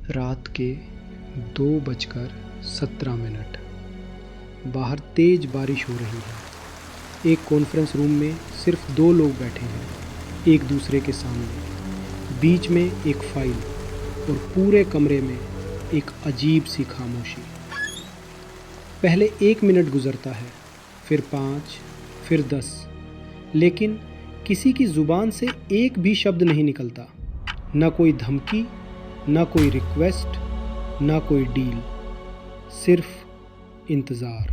रात के 2:17 बाहर तेज बारिश हो रही है। एक कॉन्फ्रेंस रूम में सिर्फ 2 लोग बैठे हैं, एक दूसरे के सामने। बीच में एक फाइल और पूरे कमरे में एक अजीब सी खामोशी। पहले 1 मिनट गुजरता है, फिर 5, फिर 10, लेकिन किसी की ज़ुबान से एक भी शब्द नहीं निकलता। ना कोई धमकी, ना कोई रिक्वेस्ट, ना कोई डील, सिर्फ इंतज़ार।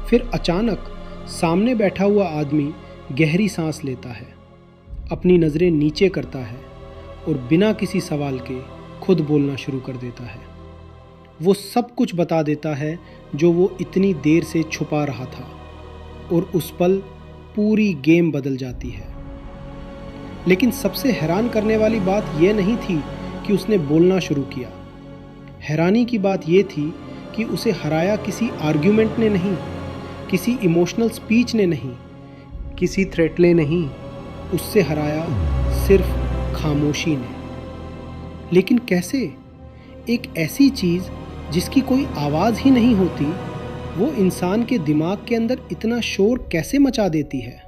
फिर अचानक सामने बैठा हुआ आदमी गहरी सांस लेता है, अपनी नज़रें नीचे करता है और बिना किसी सवाल के खुद बोलना शुरू कर देता है। वो सब कुछ बता देता है जो वो इतनी देर से छुपा रहा था, और उस पल पूरी गेम बदल जाती है। लेकिन सबसे हैरान करने वाली बात यह नहीं थी कि उसने बोलना शुरू किया। हैरानी की बात यह थी कि उसे हराया किसी आर्ग्यूमेंट ने नहीं, किसी इमोशनल स्पीच ने नहीं, किसी थ्रेट ने नहीं, उससे हराया सिर्फ खामोशी ने। लेकिन कैसे? एक ऐसी चीज़ जिसकी कोई आवाज़ ही नहीं होती, वो इंसान के दिमाग के अंदर इतना शोर कैसे मचा देती है?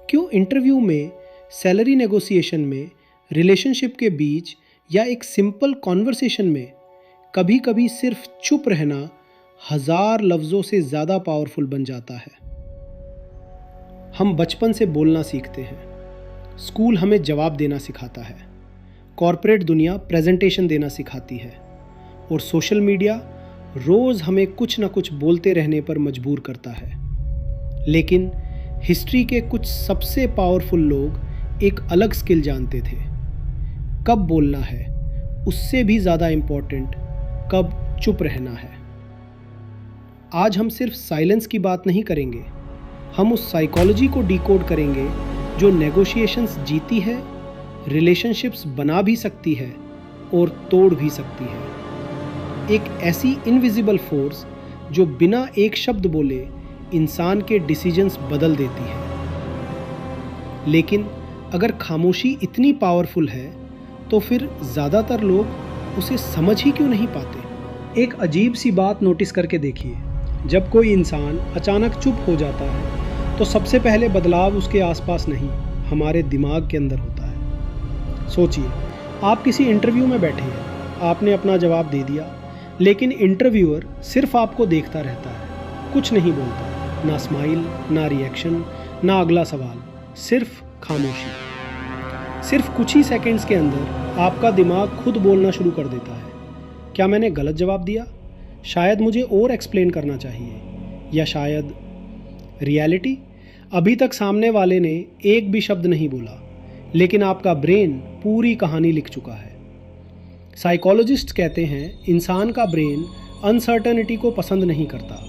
क्यों इंटरव्यू में, सैलरी नेगोशिएशन में, रिलेशनशिप के बीच या एक सिंपल कॉन्वर्सेशन में कभी कभी सिर्फ चुप रहना 1000 लफ्ज़ों से ज़्यादा पावरफुल बन जाता है। हम बचपन से बोलना सीखते हैं। स्कूल हमें जवाब देना सिखाता है, कॉर्पोरेट दुनिया प्रेजेंटेशन देना सिखाती है, और सोशल मीडिया रोज़ हमें कुछ ना कुछ बोलते रहने पर मजबूर करता है। लेकिन हिस्ट्री के कुछ सबसे पावरफुल लोग एक अलग स्किल जानते थे। कब बोलना है, उससे भी ज़्यादा इम्पोर्टेंट कब चुप रहना है। आज हम सिर्फ साइलेंस की बात नहीं करेंगे, हम उस साइकोलॉजी को डिकोड करेंगे जो नेगोशिएशंस जीती है, रिलेशनशिप्स बना भी सकती है और तोड़ भी सकती है। एक ऐसी इनविजिबल फोर्स जो बिना एक शब्द बोले इंसान के डिसीजंस बदल देती है। लेकिन अगर खामोशी इतनी पावरफुल है तो फिर ज़्यादातर लोग उसे समझ ही क्यों नहीं पाते? एक अजीब सी बात नोटिस करके देखिए, जब कोई इंसान अचानक चुप हो जाता है तो सबसे पहले बदलाव उसके आसपास नहीं, हमारे दिमाग के अंदर होता है। सोचिए, आप किसी इंटरव्यू में बैठे हैं, आपने अपना जवाब दे दिया, लेकिन इंटरव्यूअर सिर्फ आपको देखता रहता है, कुछ नहीं बोलता, ना स्माइल, ना रिएक्शन, ना अगला सवाल, सिर्फ खामोशी। सिर्फ कुछ ही सेकंड्स के अंदर आपका दिमाग खुद बोलना शुरू कर देता है। क्या मैंने गलत जवाब दिया? शायद मुझे और एक्सप्लेन करना चाहिए, या शायद रियलिटी? अभी तक सामने वाले ने एक भी शब्द नहीं बोला, लेकिन आपका ब्रेन पूरी कहानी लिख चुका है। साइकोलॉजिस्ट कहते हैं इंसान का ब्रेन अनसर्टेनिटी को पसंद नहीं करता।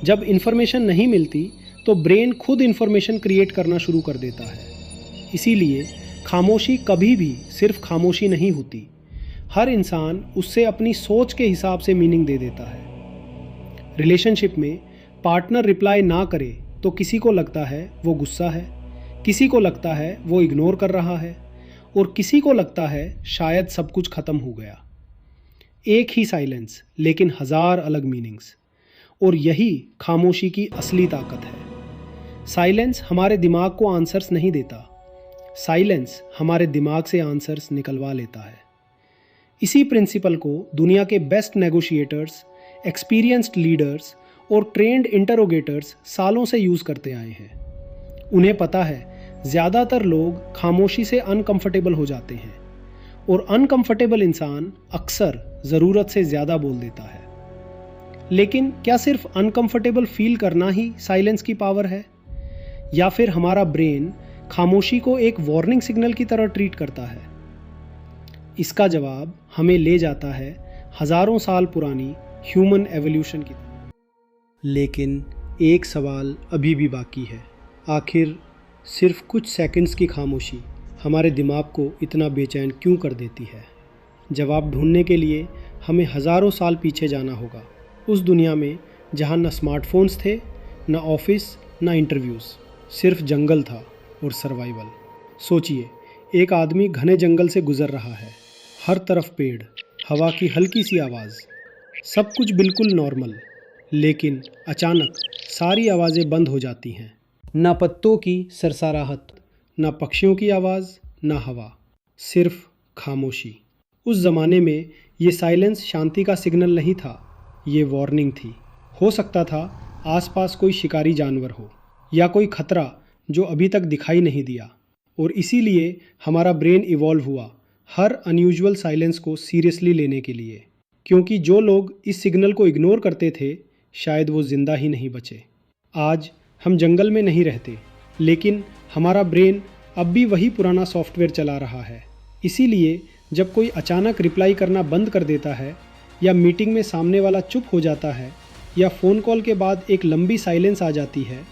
जब इन्फॉर्मेशन नहीं मिलती तो ब्रेन खुद इन्फॉर्मेशन क्रिएट करना शुरू कर देता है। इसीलिए खामोशी कभी भी सिर्फ खामोशी नहीं होती। हर इंसान उससे अपनी सोच के हिसाब से मीनिंग दे देता है। रिलेशनशिप में पार्टनर रिप्लाई ना करे तो किसी को लगता है वो गुस्सा है, किसी को लगता है वो इग्नोर कर रहा है, और किसी को लगता है शायद सब कुछ खत्म हो गया। एक ही साइलेंस, लेकिन 1000 अलग मीनिंग्स। और यही खामोशी की असली ताकत है। साइलेंस हमारे दिमाग को आंसर्स नहीं देता, साइलेंस हमारे दिमाग से आंसर्स निकलवा लेता है। इसी प्रिंसिपल को दुनिया के बेस्ट नेगोशिएटर्स, एक्सपीरियंस्ड लीडर्स और ट्रेंड इंटरोगेटर्स सालों से यूज़ करते आए हैं। उन्हें पता है ज़्यादातर लोग खामोशी से अनकंफर्टेबल हो जाते हैं, और अनकंफर्टेबल इंसान अक्सर ज़रूरत से ज़्यादा बोल देता है। लेकिन क्या सिर्फ अनकंफर्टेबल फील करना ही साइलेंस की पावर है, या फिर हमारा ब्रेन खामोशी को एक वार्निंग सिग्नल की तरह ट्रीट करता है? इसका जवाब हमें ले जाता है हज़ारों साल पुरानी ह्यूमन एवोल्यूशन की तरफ। लेकिन एक सवाल अभी भी बाकी है, आखिर सिर्फ कुछ सेकंड्स की खामोशी हमारे दिमाग को इतना बेचैन क्यों कर देती है? जवाब ढूंढने के लिए हमें हज़ारों साल पीछे जाना होगा, उस दुनिया में जहाँ न स्मार्टफोन्स थे, न ऑफिस, न इंटरव्यूज़, सिर्फ जंगल था और सर्वाइवल। सोचिए, एक आदमी घने जंगल से गुजर रहा है, हर तरफ पेड़, हवा की हल्की सी आवाज़, सब कुछ बिल्कुल नॉर्मल। लेकिन अचानक सारी आवाज़ें बंद हो जाती हैं। ना पत्तों की सरसराहट, ना पक्षियों की आवाज़, ना हवा, सिर्फ खामोशी। उस ज़माने में ये साइलेंस शांति का सिग्नल नहीं था, ये वार्निंग थी। हो सकता था आसपास कोई शिकारी जानवर हो या कोई खतरा जो अभी तक दिखाई नहीं दिया। और इसीलिए हमारा ब्रेन इवॉल्व हुआ हर अनयूजुअल साइलेंस को सीरियसली लेने के लिए, क्योंकि जो लोग इस सिग्नल को इग्नोर करते थे शायद वो जिंदा ही नहीं बचे। आज हम जंगल में नहीं रहते, लेकिन हमारा ब्रेन अब भी वही पुराना सॉफ्टवेयर चला रहा है। इसीलिए जब कोई अचानक रिप्लाई करना बंद कर देता है, या मीटिंग में सामने वाला चुप हो जाता है, या फ़ोन कॉल के बाद एक लंबी साइलेंस आ जाती है,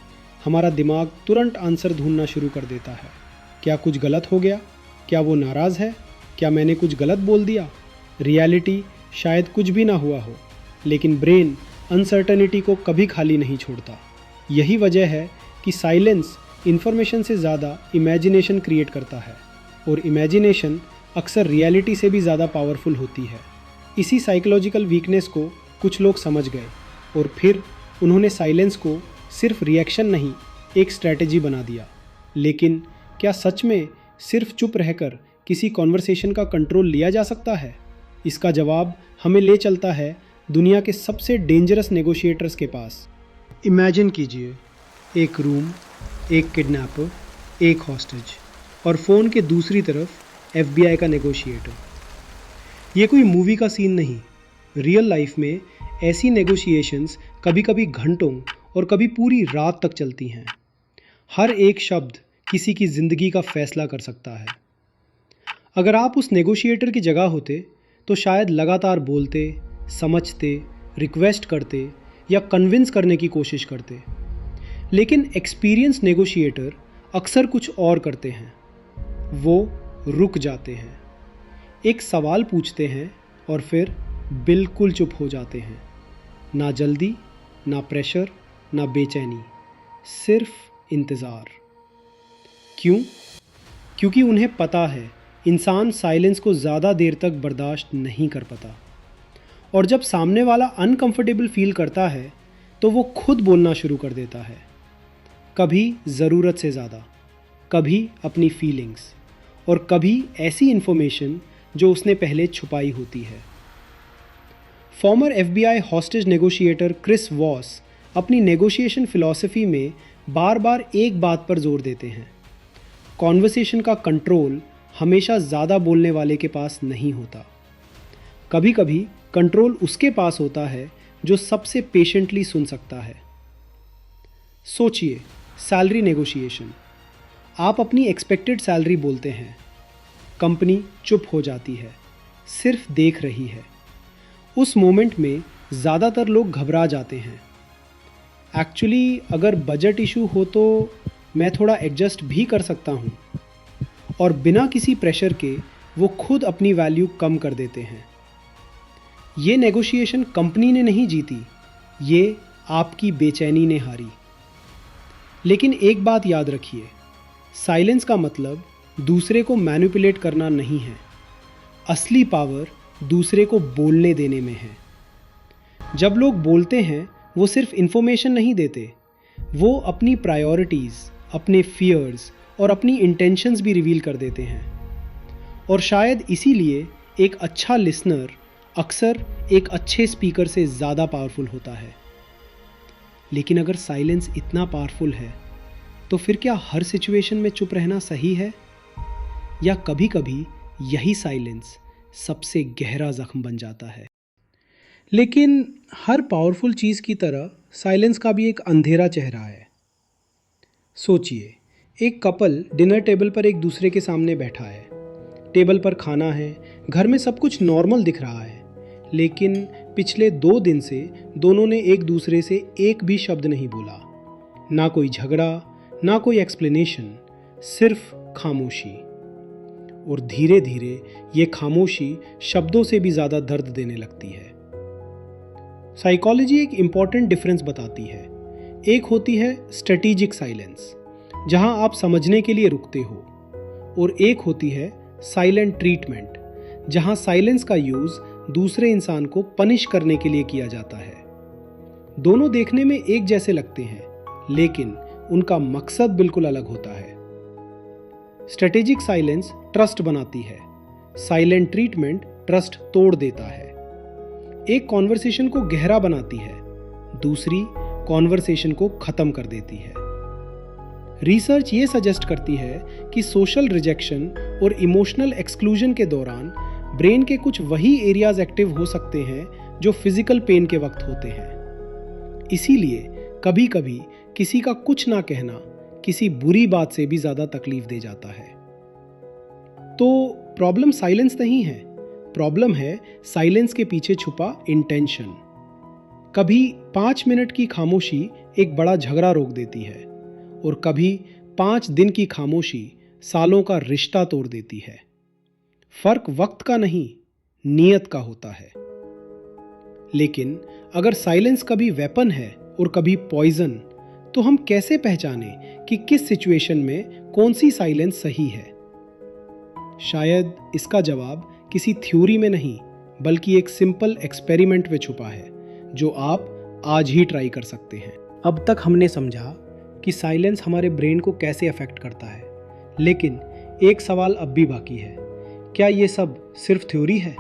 हमारा दिमाग तुरंत आंसर ढूंढना शुरू कर देता है। क्या कुछ गलत हो गया? क्या वो नाराज़ है? क्या मैंने कुछ गलत बोल दिया? रियलिटी शायद कुछ भी ना हुआ हो, लेकिन ब्रेन अनसर्टनिटी को कभी खाली नहीं छोड़ता। यही वजह है कि साइलेंस इन्फॉर्मेशन से ज़्यादा इमेजिनेशन क्रिएट करता है, और इमेजिनेशन अक्सर रियलिटी से भी ज़्यादा पावरफुल होती है। इसी साइकोलॉजिकल वीकनेस को कुछ लोग समझ गए, और फिर उन्होंने साइलेंस को सिर्फ रिएक्शन नहीं, एक स्ट्रैटेजी बना दिया। लेकिन क्या सच में सिर्फ चुप रहकर किसी कॉन्वर्सेशन का कंट्रोल लिया जा सकता है? इसका जवाब हमें ले चलता है दुनिया के सबसे डेंजरस नेगोशिएटर्स के पास। इमेजिन कीजिए, एक रूम, एक किडनैपर, एक हॉस्टेज, और फ़ोन के दूसरी तरफ FBI का नेगोशिएटर। ये कोई मूवी का सीन नहीं। रियल लाइफ में ऐसी नेगोशिएशंस कभी कभी घंटों और कभी पूरी रात तक चलती हैं। हर एक शब्द किसी की ज़िंदगी का फैसला कर सकता है। अगर आप उस नेगोशिएटर की जगह होते तो शायद लगातार बोलते, समझते, रिक्वेस्ट करते या कन्विंस करने की कोशिश करते। लेकिन एक्सपीरियंस नेगोशिएटर अक्सर कुछ और करते हैं। वो रुक जाते हैं, एक सवाल पूछते हैं और फिर बिल्कुल चुप हो जाते हैं। ना जल्दी, ना प्रेशर, ना बेचैनी, सिर्फ इंतज़ार। क्यों? क्योंकि उन्हें पता है इंसान साइलेंस को ज़्यादा देर तक बर्दाश्त नहीं कर पाता, और जब सामने वाला अनकंफर्टेबल फील करता है तो वो खुद बोलना शुरू कर देता है। कभी ज़रूरत से ज़्यादा, कभी अपनी फीलिंग्स, और कभी ऐसी इन्फॉर्मेशन जो उसने पहले छुपाई होती है। Former FBI hostage negotiator Chris Voss अपनी नेगोशिएशन फ़िलॉसफी में बार बार एक बात पर जोर देते हैं। कॉन्वर्सेशन का कंट्रोल हमेशा ज़्यादा बोलने वाले के पास नहीं होता। कभी कभी कंट्रोल उसके पास होता है जो सबसे पेशेंटली सुन सकता है। सोचिए, सैलरी नेगोशिएशन। आप अपनी एक्सपेक्टेड सैलरी बोलते हैं, कंपनी चुप हो जाती है, सिर्फ देख रही है। उस मोमेंट में ज़्यादातर लोग घबरा जाते हैं। एक्चुअली अगर बजट इशू हो तो मैं थोड़ा एडजस्ट भी कर सकता हूँ, और बिना किसी प्रेशर के वो खुद अपनी वैल्यू कम कर देते हैं। ये नेगोशिएशन कंपनी ने नहीं जीती, ये आपकी बेचैनी ने हारी। लेकिन एक बात याद रखिए, साइलेंस का मतलब दूसरे को मैनिपुलेट करना नहीं है। असली पावर दूसरे को बोलने देने में है। जब लोग बोलते हैं वो सिर्फ इन्फॉर्मेशन नहीं देते, वो अपनी प्रायोरिटीज़, अपने फियर्स और अपनी इंटेंशंस भी रिवील कर देते हैं। और शायद इसीलिए एक अच्छा लिसनर अक्सर एक अच्छे स्पीकर से ज़्यादा पावरफुल होता है। लेकिन अगर साइलेंस इतना पावरफुल है तो फिर क्या हर सिचुएशन में चुप रहना सही है? या कभी कभी यही साइलेंस सबसे गहरा जख्म बन जाता है? लेकिन हर पावरफुल चीज़ की तरह साइलेंस का भी एक अंधेरा चेहरा है। सोचिए, एक कपल डिनर टेबल पर एक दूसरे के सामने बैठा है। टेबल पर खाना है, घर में सब कुछ नॉर्मल दिख रहा है, लेकिन पिछले 2 दिन से दोनों ने एक दूसरे से एक भी शब्द नहीं बोला। ना कोई झगड़ा, ना कोई एक्सप्लेनेशन, सिर्फ खामोशी। और धीरे धीरे ये खामोशी शब्दों से भी ज़्यादा दर्द देने लगती है। साइकोलॉजी एक इम्पॉर्टेंट डिफरेंस बताती है। एक होती है स्ट्रेटेजिक साइलेंस, जहां आप समझने के लिए रुकते हो, और एक होती है साइलेंट ट्रीटमेंट, जहां साइलेंस का यूज दूसरे इंसान को पनिश करने के लिए किया जाता है। दोनों देखने में एक जैसे लगते हैं, लेकिन उनका मकसद बिल्कुल अलग होता है। स्ट्रेटेजिक साइलेंस ट्रस्ट बनाती है, साइलेंट ट्रीटमेंट ट्रस्ट तोड़ देता है। एक कॉन्वर्सेशन को गहरा बनाती है, दूसरी कॉन्वर्सेशन को खत्म कर देती है। रिसर्च ये सजेस्ट करती है कि सोशल रिजेक्शन और इमोशनल एक्सक्लूजन के दौरान ब्रेन के कुछ वही एरियाज एक्टिव हो सकते हैं जो फिजिकल पेन के वक्त होते हैं। इसीलिए कभी कभी किसी का कुछ ना कहना किसी बुरी बात से भी ज्यादा तकलीफ दे जाता है। तो प्रॉब्लम साइलेंस नहीं है, प्रॉब्लम है साइलेंस के पीछे छुपा इंटेंशन। कभी 5 मिनट की खामोशी एक बड़ा झगड़ा रोक देती है, और कभी 5 दिन की खामोशी सालों का रिश्ता तोड़ देती है। फर्क वक्त का नहीं, नियत का होता है। लेकिन अगर साइलेंस कभी वेपन है और कभी पॉइजन, तो हम कैसे पहचाने कि किस सिचुएशन में कौन सी साइलेंस सही है? शायद इसका जवाब किसी थ्योरी में नहीं, बल्कि एक सिंपल एक्सपेरिमेंट में छुपा है, जो आप आज ही ट्राई कर सकते हैं। अब तक हमने समझा कि साइलेंस हमारे ब्रेन को कैसे अफेक्ट करता है, लेकिन एक सवाल अब भी बाकी है। क्या ये सब सिर्फ थ्योरी है,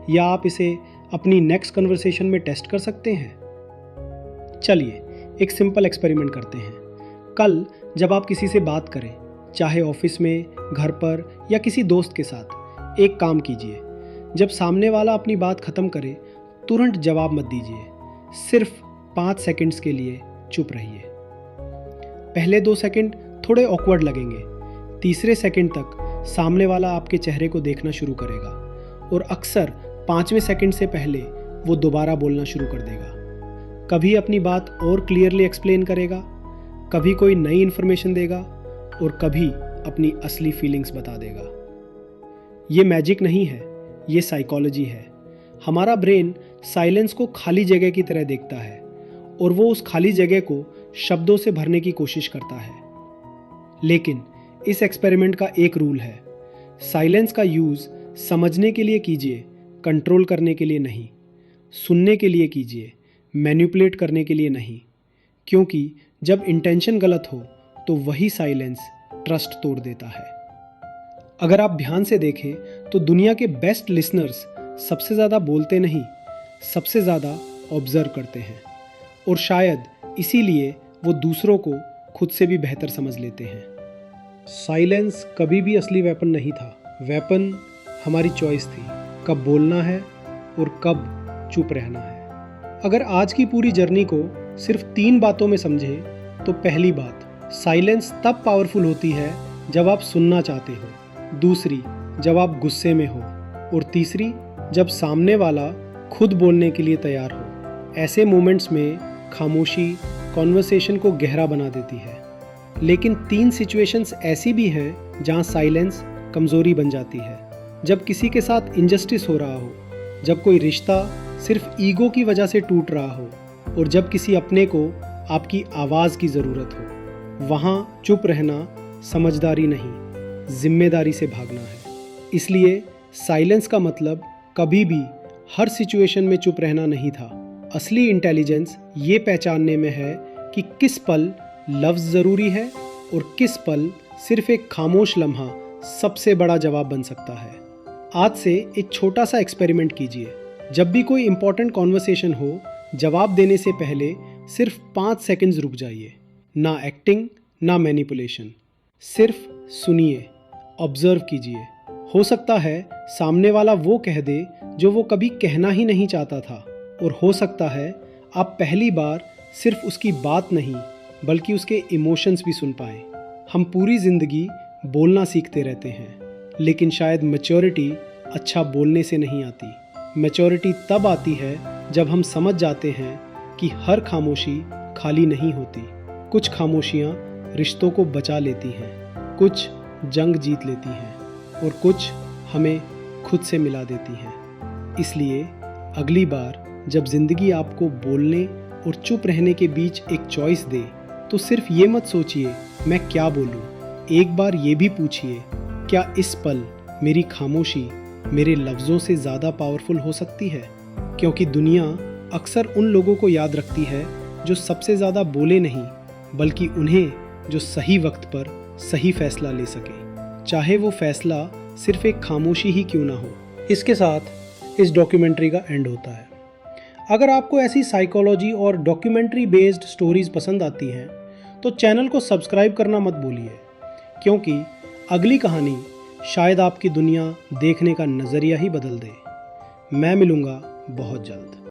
या आप इसे अपनी नेक्स्ट कन्वर्सेशन में टेस्ट कर सकते हैं? चलिए एक सिंपल एक्सपेरिमेंट करते हैं। कल जब आप किसी से बात करें, चाहे ऑफिस में, घर पर या किसी दोस्त के साथ, एक काम कीजिए। जब सामने वाला अपनी बात खत्म करे, तुरंत जवाब मत दीजिए। सिर्फ 5 सेकंड्स के लिए चुप रहिए। पहले 2 सेकंड थोड़े ऑकवर्ड लगेंगे, तीसरे सेकंड तक सामने वाला आपके चेहरे को देखना शुरू करेगा, और अक्सर 5वें सेकंड से पहले वो दोबारा बोलना शुरू कर देगा। कभी अपनी बात और क्लियरली एक्सप्लेन करेगा, कभी कोई नई इन्फॉर्मेशन देगा, और कभी अपनी असली फीलिंग्स बता देगा। ये मैजिक नहीं है, ये साइकोलॉजी है। हमारा ब्रेन साइलेंस को खाली जगह की तरह देखता है, और वो उस खाली जगह को शब्दों से भरने की कोशिश करता है। लेकिन इस एक्सपेरिमेंट का एक रूल है, साइलेंस का यूज़ समझने के लिए कीजिए, कंट्रोल करने के लिए नहीं। सुनने के लिए कीजिए, मैनिपुलेट करने के लिए नहीं। क्योंकि जब इंटेंशन गलत हो तो वही साइलेंस ट्रस्ट तोड़ देता है। अगर आप ध्यान से देखें तो दुनिया के बेस्ट लिसनर्स सबसे ज़्यादा बोलते नहीं, सबसे ज़्यादा ऑब्जर्व करते हैं, और शायद इसीलिए वो दूसरों को खुद से भी बेहतर समझ लेते हैं। साइलेंस कभी भी असली वेपन नहीं था, वेपन हमारी चॉइस थी, कब बोलना है और कब चुप रहना है। अगर आज की पूरी जर्नी को सिर्फ 3 बातों में समझे तो पहली बात, साइलेंस तब पावरफुल होती है जब आप सुनना चाहते हो, दूसरी जब आप गुस्से में हो, और तीसरी जब सामने वाला खुद बोलने के लिए तैयार हो। ऐसे मोमेंट्स में खामोशी कॉन्वर्सेशन को गहरा बना देती है। लेकिन 3 सिचुएशंस ऐसी भी हैं जहां साइलेंस कमज़ोरी बन जाती है। जब किसी के साथ इनजस्टिस हो रहा हो, जब कोई रिश्ता सिर्फ ईगो की वजह से टूट रहा हो, और जब किसी अपने को आपकी आवाज़ की ज़रूरत हो, वहाँ चुप रहना समझदारी नहीं, जिम्मेदारी से भागना है। इसलिए साइलेंस का मतलब कभी भी हर सिचुएशन में चुप रहना नहीं था। असली इंटेलिजेंस ये पहचानने में है कि किस पल लफ्ज़ ज़रूरी है और किस पल सिर्फ एक खामोश लम्हा सबसे बड़ा जवाब बन सकता है। आज से एक छोटा सा एक्सपेरिमेंट कीजिए। जब भी कोई इंपॉर्टेंट कॉन्वर्सेशन हो, जवाब देने से पहले सिर्फ 5 सेकंड्स रुक जाइए। ना एक्टिंग, ना मैनिपुलेशन, सिर्फ सुनिए, ऑब्जर्व कीजिए। हो सकता है सामने वाला वो कह दे जो वो कभी कहना ही नहीं चाहता था, और हो सकता है आप पहली बार सिर्फ उसकी बात नहीं बल्कि उसके इमोशंस भी सुन पाएं। हम पूरी ज़िंदगी बोलना सीखते रहते हैं, लेकिन शायद मैच्योरिटी अच्छा बोलने से नहीं आती। मैच्योरिटी तब आती है जब हम समझ जाते हैं कि हर खामोशी खाली नहीं होती। कुछ खामोशियाँ रिश्तों को बचा लेती हैं, कुछ जंग जीत लेती हैं, और कुछ हमें खुद से मिला देती हैं। इसलिए अगली बार जब ज़िंदगी आपको बोलने और चुप रहने के बीच एक चॉइस दे, तो सिर्फ ये मत सोचिए मैं क्या बोलूं। एक बार ये भी पूछिए, क्या इस पल मेरी खामोशी मेरे लफ्ज़ों से ज़्यादा पावरफुल हो सकती है, क्योंकि दुनिया अक्सर उन लोगों को याद रखती है जो सबसे ज़्यादा बोले नहीं, बल्कि उन्हें जो सही वक्त पर सही फैसला ले सके, चाहे वो फैसला सिर्फ एक खामोशी ही क्यों ना हो। इसके साथ इस डॉक्यूमेंट्री का एंड होता है। अगर आपको ऐसी साइकोलॉजी और डॉक्यूमेंट्री बेस्ड स्टोरीज पसंद आती हैं तो चैनल को सब्सक्राइब करना मत भूलिए, क्योंकि अगली कहानी शायद आपकी दुनिया देखने का नज़रिया ही बदल दे। मैं मिलूँगा बहुत जल्द।